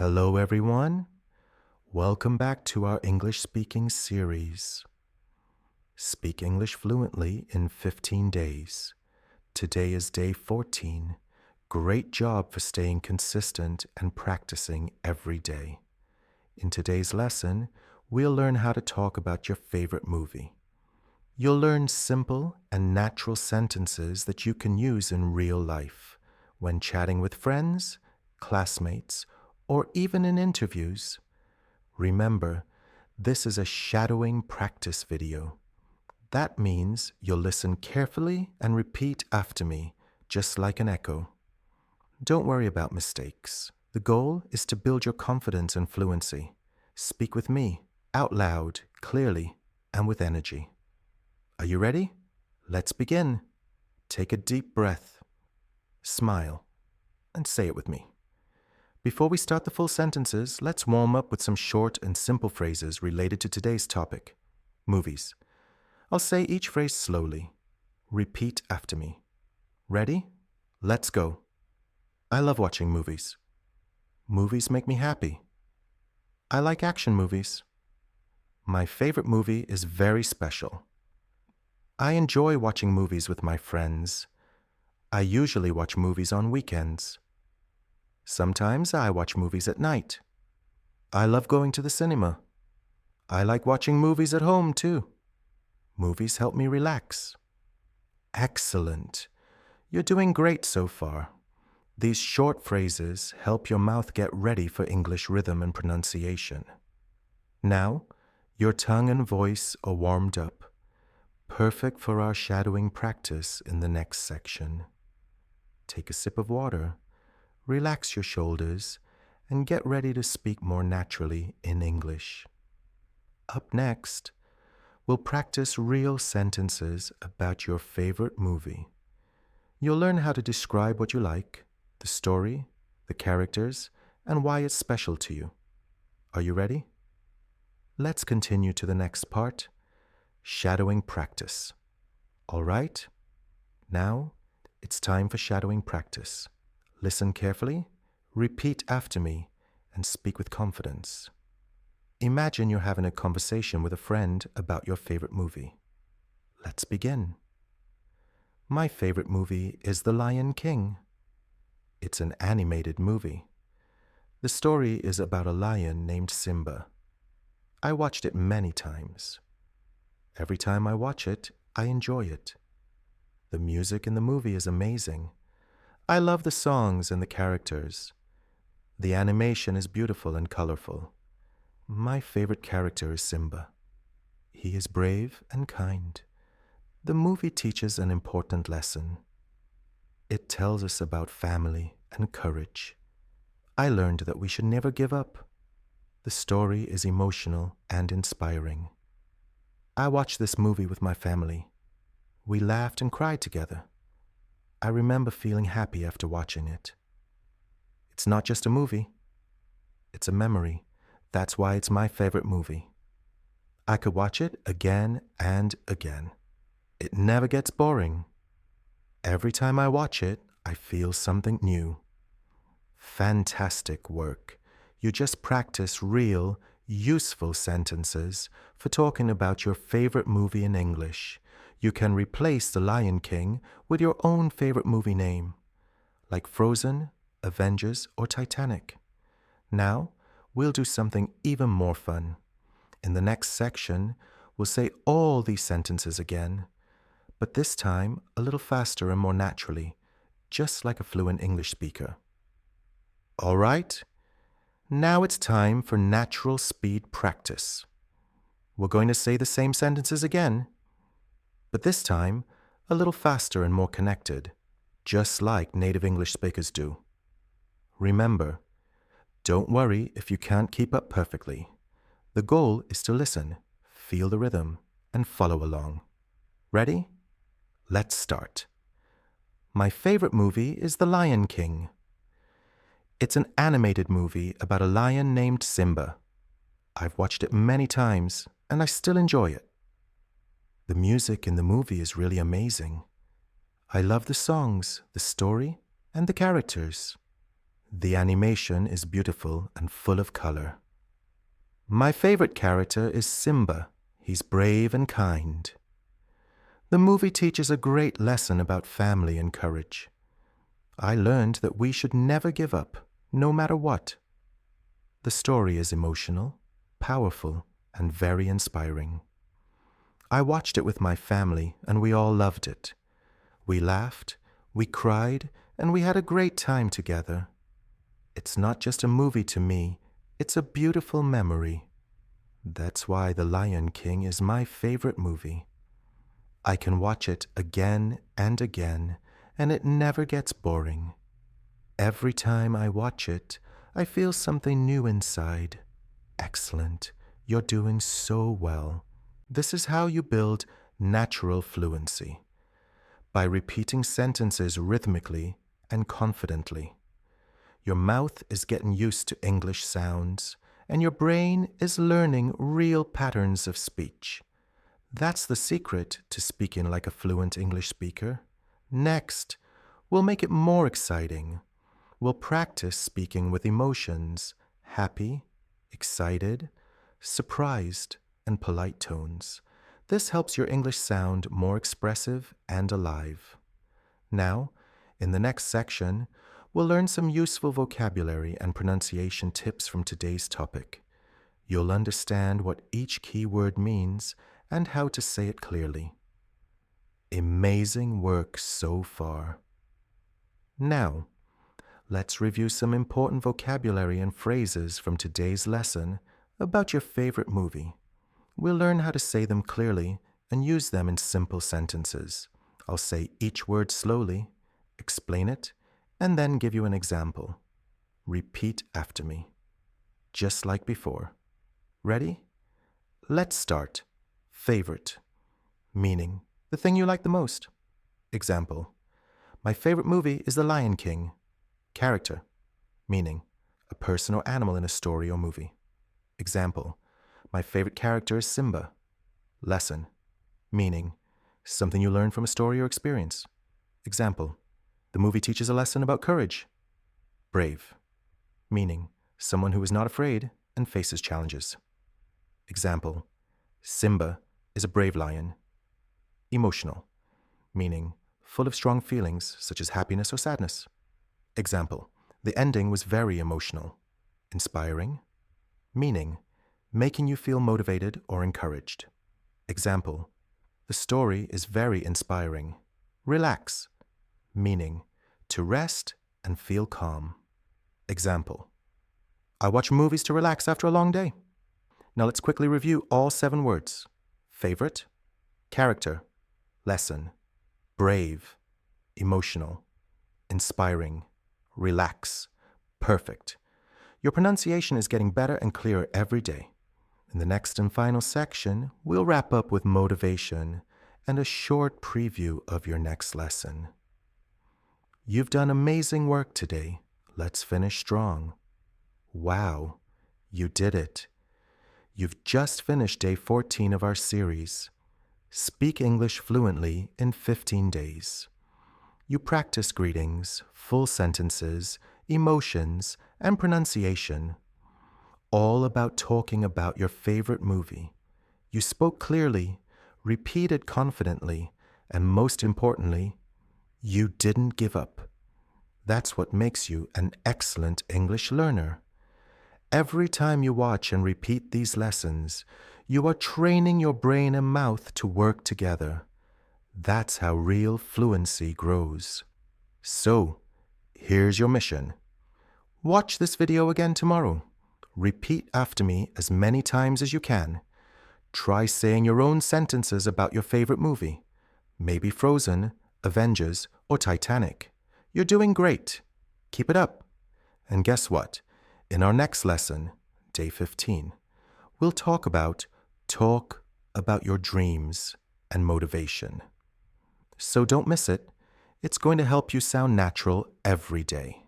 Hello, everyone. Welcome back to our English speaking series. Speak English fluently in 15 days. Today is day 14. Great job for staying consistent and practicing every day. In today's lesson, we'll learn how to talk about your favorite movie. You'll learn simple and natural sentences that you can use in real life when chatting with friends, classmates, or even in interviews. Remember, this is a shadowing practice video. That means you'll listen carefully and repeat after me, just like an echo. Don't worry about mistakes. The goal is to build your confidence and fluency. Speak with me, out loud, clearly, and with energy. Are you ready? Let's begin. Take a deep breath, smile, and say it with me. Before we start the full sentences, let's warm up with some short and simple phrases related to today's topic, movies. I'll say each phrase slowly. Repeat after me. Ready? Let's go. I love watching movies. Movies make me happy. I like action movies. My favorite movie is very special. I enjoy watching movies with my friends. I usually watch movies on weekends. Sometimes I watch movies at night. I love going to the cinema. I like watching movies at home too. Movies help me relax. Excellent. You're doing great so far. These short phrases help your mouth get ready for English rhythm and pronunciation. Now, your tongue and voice are warmed up. Perfect for our shadowing practice in the next section. Take a sip of water, relax your shoulders, and get ready to speak more naturally in English. Up next, we'll practice real sentences about your favorite movie. You'll learn how to describe what you like, the story, the characters, and why it's special to you. Are you ready? Let's continue to the next part. Shadowing practice. All right? Now, it's time for shadowing practice. Listen carefully, repeat after me, and speak with confidence. Imagine you're having a conversation with a friend about your favorite movie. Let's begin. My favorite movie is The Lion King. It's an animated movie. The story is about a lion named Simba. I watched it many times. Every time I watch it, I enjoy it. The music in the movie is amazing. I love the songs and the characters. The animation is beautiful and colorful. My favorite character is Simba. He is brave and kind. The movie teaches an important lesson. It tells us about family and courage. I learned that we should never give up. The story is emotional and inspiring. I watched this movie with my family. We laughed and cried together. I remember feeling happy after watching it. It's not just a movie. It's a memory. That's why it's my favorite movie. I could watch it again and again. It never gets boring. Every time I watch it, I feel something new. Fantastic work. You just practice real, useful sentences for talking about your favorite movie in English. You can replace The Lion King with your own favorite movie name, like Frozen, Avengers, or Titanic. Now, we'll do something even more fun. In the next section, we'll say all these sentences again, but this time a little faster and more naturally, just like a fluent English speaker. All right? Now it's time for natural speed practice. We're going to say the same sentences again, but this time a little faster and more connected, just like native English speakers do. Remember, don't worry if you can't keep up perfectly. The goal is to listen, feel the rhythm, and follow along. Ready? Let's start. My favorite movie is The Lion King. It's an animated movie about a lion named Simba. I've watched it many times, and I still enjoy it. The music in the movie is really amazing. I love the songs, the story, and the characters. The animation is beautiful and full of color. My favorite character is Simba. He's brave and kind. The movie teaches a great lesson about family and courage. I learned that we should never give up, no matter what. The story is emotional, powerful, and very inspiring. I watched it with my family, and we all loved it. We laughed, we cried, and we had a great time together. It's not just a movie to me, it's a beautiful memory. That's why The Lion King is my favorite movie. I can watch it again and again, and it never gets boring. Every time I watch it, I feel something new inside. Excellent. You're doing so well. This is how you build natural fluency. By repeating sentences rhythmically and confidently. Your mouth is getting used to English sounds, and your brain is learning real patterns of speech. That's the secret to speaking like a fluent English speaker. Next, we'll make it more exciting. We'll practice speaking with emotions, happy, excited, surprised, and polite tones. This helps your English sound more expressive and alive. Now, in the next section, we'll learn some useful vocabulary and pronunciation tips from today's topic. You'll understand what each key word means and how to say it clearly. Amazing work so far. Now, let's review some important vocabulary and phrases from today's lesson about your favorite movie. We'll learn how to say them clearly and use them in simple sentences. I'll say each word slowly, explain it, and then give you an example. Repeat after me, just like before. Ready? Let's start. Favorite, meaning the thing you like the most. Example, my favorite movie is The Lion King. Character, meaning a person or animal in a story or movie. Example, my favorite character is Simba. Lesson, meaning something you learn from a story or experience. Example, the movie teaches a lesson about courage. Brave, meaning someone who is not afraid and faces challenges. Example, Simba is a brave lion. Emotional, meaning full of strong feelings such as happiness or sadness. Example, the ending was very emotional. Inspiring, meaning making you feel motivated or encouraged. Example, the story is very inspiring. Relax, meaning to rest and feel calm. Example, I watch movies to relax after a long day. Now let's quickly review all 7 words. Favorite, character, lesson, brave, emotional, inspiring, relax, perfect. Your pronunciation is getting better and clearer every day. In the next and final section, we'll wrap up with motivation and a short preview of your next lesson. You've done amazing work today. Let's finish strong. Wow, you did it. You've just finished day 14 of our series. Speak English fluently in 15 days. You practice greetings, full sentences, emotions, and pronunciation. All about talking about your favorite movie. You spoke clearly, repeated confidently, and most importantly, you didn't give up. That's what makes you an excellent English learner. Every time you watch and repeat these lessons, you are training your brain and mouth to work together. That's how real fluency grows. So, here's your mission. Watch this video again tomorrow. Repeat after me as many times as you can. Try saying your own sentences about your favorite movie. Maybe Frozen, Avengers, or Titanic. You're doing great. Keep it up. And guess what? In our next lesson, day 15, we'll talk about your dreams and motivation. So don't miss it. It's going to help you sound natural every day.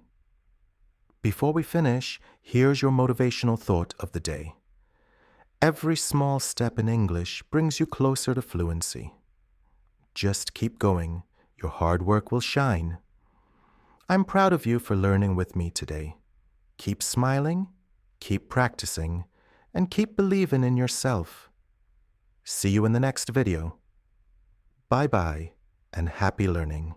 Before we finish, here's your motivational thought of the day. Every small step in English brings you closer to fluency. Just keep going. Your hard work will shine. I'm proud of you for learning with me today. Keep smiling, keep practicing, and keep believing in yourself. See you in the next video. Bye-bye and happy learning.